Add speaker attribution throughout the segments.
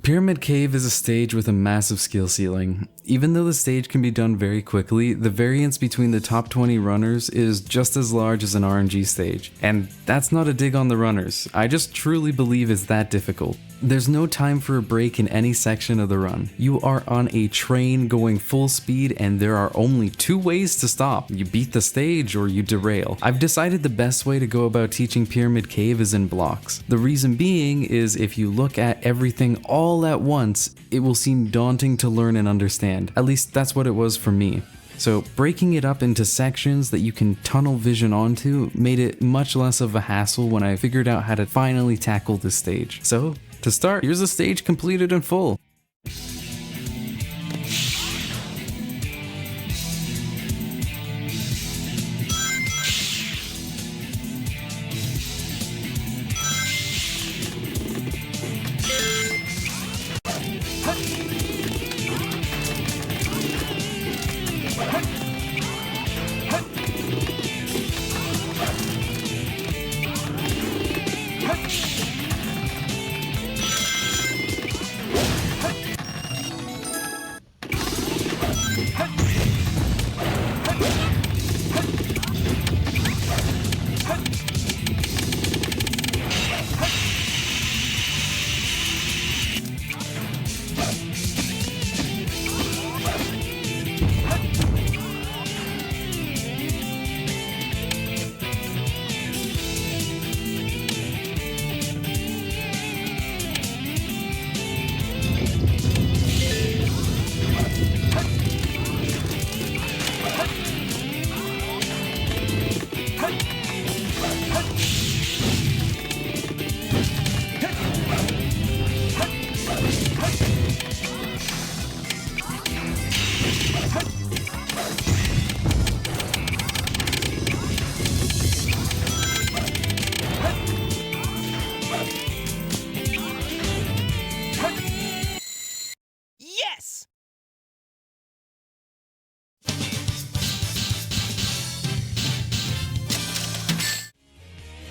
Speaker 1: Pyramid Cave is a stage with a massive skill ceiling. Even though the stage can be done very quickly, the variance between the top 20 runners is just as large as an RNG stage. And that's not a dig on the runners, I just truly believe it's that difficult. There's no time for a break in any section of the run. You are on a train going full speed and there are only two ways to stop. You beat the stage or you derail. I've decided the best way to go about teaching Pyramid Cave is in blocks. The reason being is if you look at everything all at once, it will seem daunting to learn and understand. At least that's what it was for me. So breaking it up into sections that you can tunnel vision onto made it much less of a hassle when I figured out how to finally tackle this stage. So to start, here's a stage completed in full.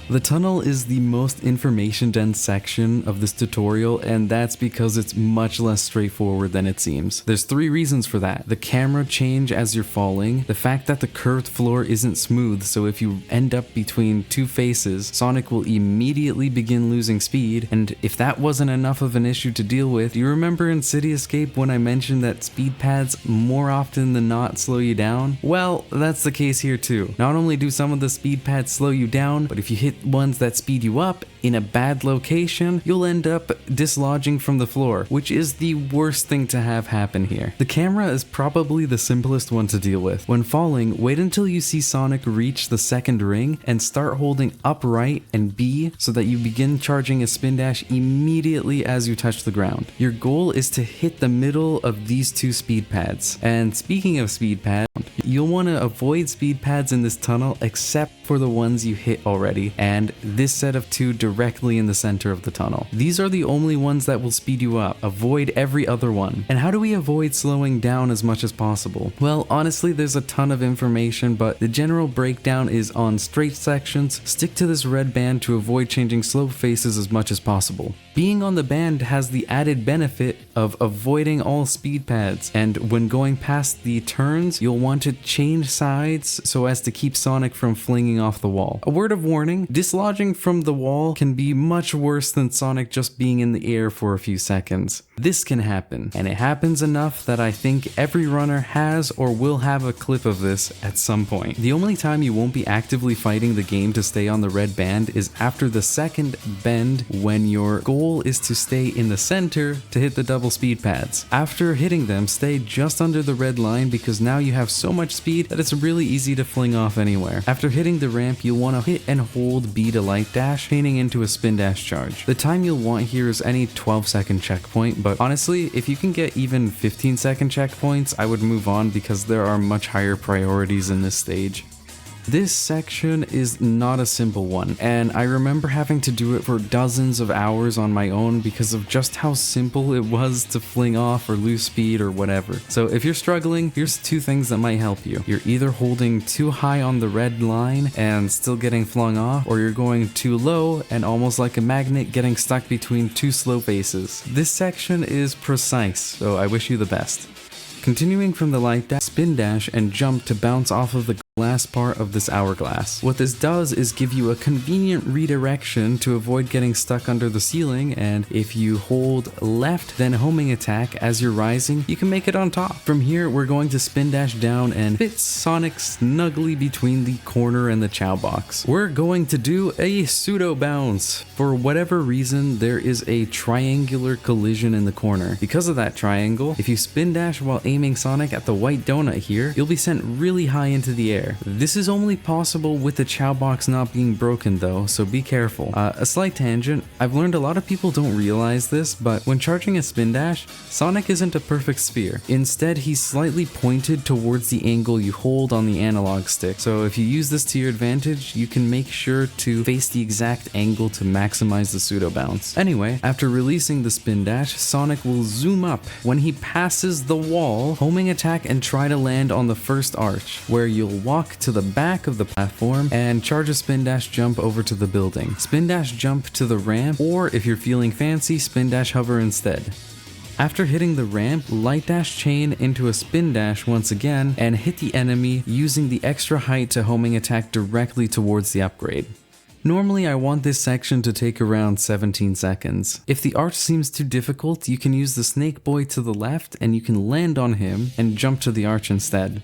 Speaker 1: The tunnel is the most information-dense section of this tutorial, and that's because it's much less straightforward than it seems. There's three reasons for that. The camera change as you're falling, the fact that the curved floor isn't smooth, so if you end up between two faces, Sonic will immediately begin losing speed, and if that wasn't enough of an issue to deal with, do you remember in City Escape when I mentioned that speed pads more often than not slow you down? Well, that's the case here too. Not only do some of the speed pads slow you down, but if you hit ones that speed you up in a bad location, you'll end up dislodging from the floor, which is the worst thing to have happen here. The camera is probably the simplest one to deal with. When falling, wait until you see Sonic reach the second ring and start holding upright and B so that you begin charging a spin dash immediately as you touch the ground. Your goal is to hit the middle of these two speed pads. And speaking of speed pads, you'll want to avoid speed pads in this tunnel except for the ones you hit already, and this set of two directly in the center of the tunnel. These are the only ones that will speed you up. Avoid every other one. And how do we avoid slowing down as much as possible? Well, honestly, there's a ton of information, but the general breakdown is on straight sections, stick to this red band to avoid changing slope faces as much as possible. Being on the band has the added benefit of avoiding all speed pads, and when going past the turns, you'll want to change sides so as to keep Sonic from flinging off the wall. A word of warning, dislodging from the wall can be much worse than Sonic just being in the air for a few seconds. This can happen, and it happens enough that I think every runner has or will have a clip of this at some point. The only time you won't be actively fighting the game to stay on the red band is after the second bend, when your goal is to stay in the center to hit the double speed pads. After hitting them, stay just under the red line because now you have so much speed that it's really easy to fling off anywhere. After hitting the ramp, you'll want to hit and hold B to light dash, chaining into a spin dash charge. The time you'll want here is any 12-second checkpoint, but honestly, if you can get even 15-second checkpoints, I would move on because there are much higher priorities in this stage. This section is not a simple one, and I remember having to do it for dozens of hours on my own because of just how simple it was to fling off or lose speed or whatever. So if you're struggling, here's 2 things that might help you. You're either holding too high on the red line and still getting flung off, or you're going too low and almost like a magnet getting stuck between 2 slow faces. This section is precise, so I wish you the best. Continuing from the light dash, spin dash, and jump to bounce off of the glass part of this hourglass. What this does is give you a convenient redirection to avoid getting stuck under the ceiling, and if you hold left then homing attack as you're rising, you can make it on top. From here we're going to spin dash down and fit Sonic snugly between the corner and the chow box. We're going to do a pseudo bounce. For whatever reason there is a triangular collision in the corner. Because of that triangle, if you spin dash while aiming Sonic at the white donut here, you'll be sent really high into the air. This is only possible with the chow box not being broken though, so be careful. A slight tangent, I've learned a lot of people don't realize this, but when charging a spin dash, Sonic isn't a perfect sphere. Instead, he's slightly pointed towards the angle you hold on the analog stick. So if you use this to your advantage, you can make sure to face the exact angle to maximize the pseudo bounce. Anyway, after releasing the spin dash, Sonic will zoom up. When he passes the wall, homing attack and try to land on the first arch, where you'll walk to the back of the platform and charge a spin dash jump over to the building. Spin dash jump to the ramp, or if you're feeling fancy, spin dash hover instead. After hitting the ramp, light dash chain into a spin dash once again and hit the enemy using the extra height to homing attack directly towards the upgrade. Normally I want this section to take around 17 seconds. If the arch seems too difficult, you can use the snake boy to the left and you can land on him and jump to the arch instead.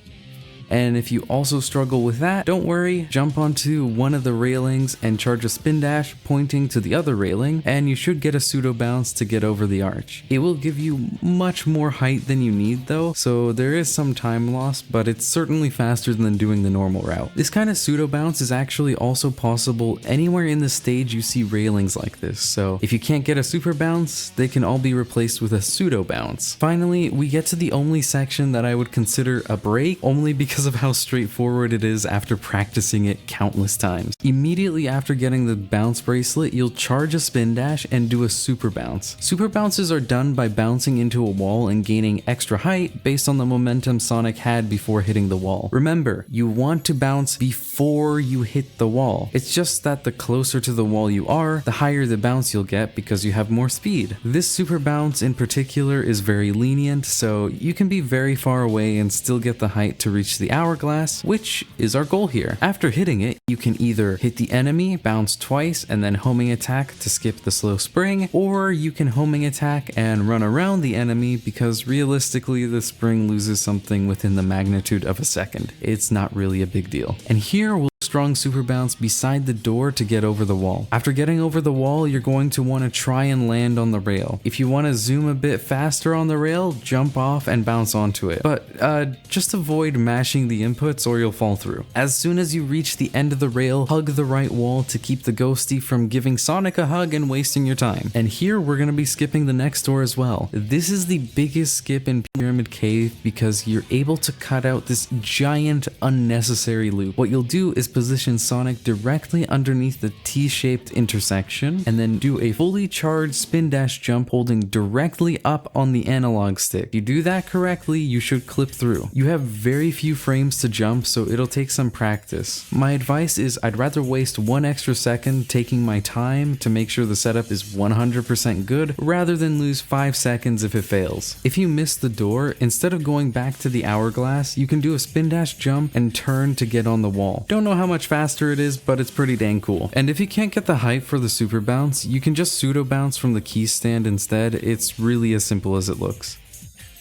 Speaker 1: And if you also struggle with that, don't worry, jump onto one of the railings and charge a spin dash pointing to the other railing, and you should get a pseudo bounce to get over the arch. It will give you much more height than you need though, so there is some time loss, but it's certainly faster than doing the normal route. This kind of pseudo bounce is actually also possible anywhere in the stage you see railings like this, so if you can't get a super bounce, they can all be replaced with a pseudo bounce. Finally, we get to the only section that I would consider a break, only because of how straightforward it is after practicing it countless times. Immediately after getting the bounce bracelet, you'll charge a spin dash and do a super bounce. Super bounces are done by bouncing into a wall and gaining extra height based on the momentum Sonic had before hitting the wall. Remember, you want to bounce before you hit the wall. It's just that the closer to the wall you are, the higher the bounce you'll get because you have more speed. This super bounce in particular is very lenient, so you can be very far away and still get the height to reach the hourglass, which is our goal here. After hitting it, you can either hit the enemy, bounce twice, and then homing attack to skip the slow spring, or you can homing attack and run around the enemy because realistically the spring loses something within the magnitude of a second. It's not really a big deal. And here we'll strong super bounce beside the door to get over the wall. After getting over the wall, you're going to want to try and land on the rail. If you want to zoom a bit faster on the rail, jump off and bounce onto it. But just avoid mashing the inputs or you'll fall through. As soon as you reach the end of the rail, hug the right wall to keep the ghosty from giving Sonic a hug and wasting your time. And here we're going to be skipping the next door as well. This is the biggest skip in Pyramid Cave because you're able to cut out this giant unnecessary loop. What you'll do is position Sonic directly underneath the T-shaped intersection and then do a fully charged spin dash jump holding directly up on the analog stick. If you do that correctly, you should clip through. You have very few frames to jump, so it'll take some practice. My advice is I'd rather waste 1 extra second taking my time to make sure the setup is 100% good rather than lose 5 seconds if it fails. If you miss the door, instead of going back to the hourglass, you can do a spin dash jump and turn to get on the wall. Don't know how much faster it is, but it's pretty dang cool. And if you can't get the height for the super bounce, you can just pseudo bounce from the key stand instead. It's really as simple as it looks.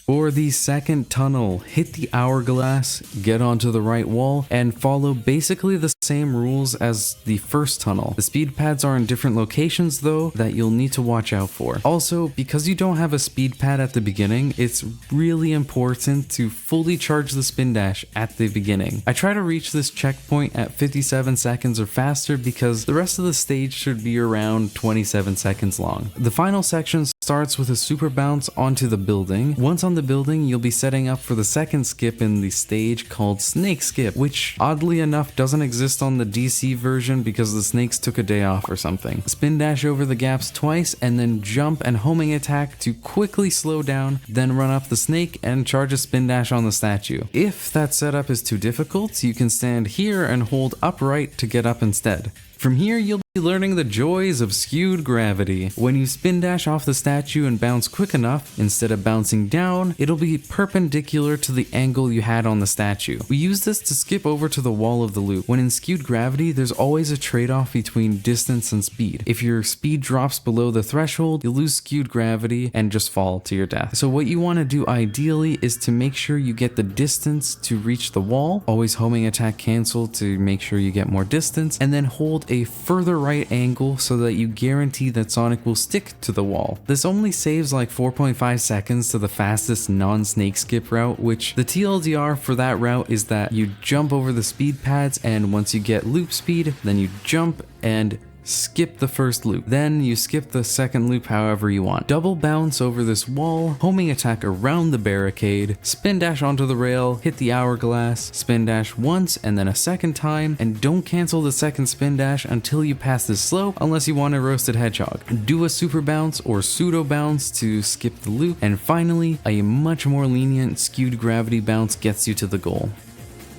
Speaker 1: For the second tunnel, hit the hourglass, get onto the right wall, and follow basically the same rules as the first tunnel. The speed pads are in different locations though that you'll need to watch out for. Also, because you don't have a speed pad at the beginning, it's really important to fully charge the spin dash at the beginning. I try to reach this checkpoint at 57 seconds or faster because the rest of the stage should be around 27 seconds long. The final section starts starts with a super bounce onto the building. Once on the building, you'll be setting up for the second skip in the stage called Snake Skip, which oddly enough doesn't exist on the DC version because the snakes took a day off or something. Spin dash over the gaps twice and then jump and homing attack to quickly slow down, then run up the snake and charge a spin dash on the statue. If that setup is too difficult, you can stand here and hold upright to get up instead. From here, you'll be learning the joys of skewed gravity. When you spin dash off the statue and bounce quick enough, instead of bouncing down, it'll be perpendicular to the angle you had on the statue. We use this to skip over to the wall of the loop. When in skewed gravity, there's always a trade-off between distance and speed. If your speed drops below the threshold, you'll lose skewed gravity and just fall to your death. So what you want to do ideally is to make sure you get the distance to reach the wall, always homing attack cancel to make sure you get more distance, and then hold a further right angle so that you guarantee that Sonic will stick to the wall. This only saves like 4.5 seconds to the fastest non-snake skip route, which the TLDR for that route is that you jump over the speed pads, and once you get loop speed, then you jump and skip the first loop. Then you skip the second loop however you want. Double bounce over this wall, homing attack around the barricade, spin dash onto the rail, hit the hourglass, spin dash once and then a second time, and don't cancel the second spin dash until you pass this slope unless you want a roasted hedgehog. Do a super bounce or pseudo bounce to skip the loop, and finally, a much more lenient skewed gravity bounce gets you to the goal.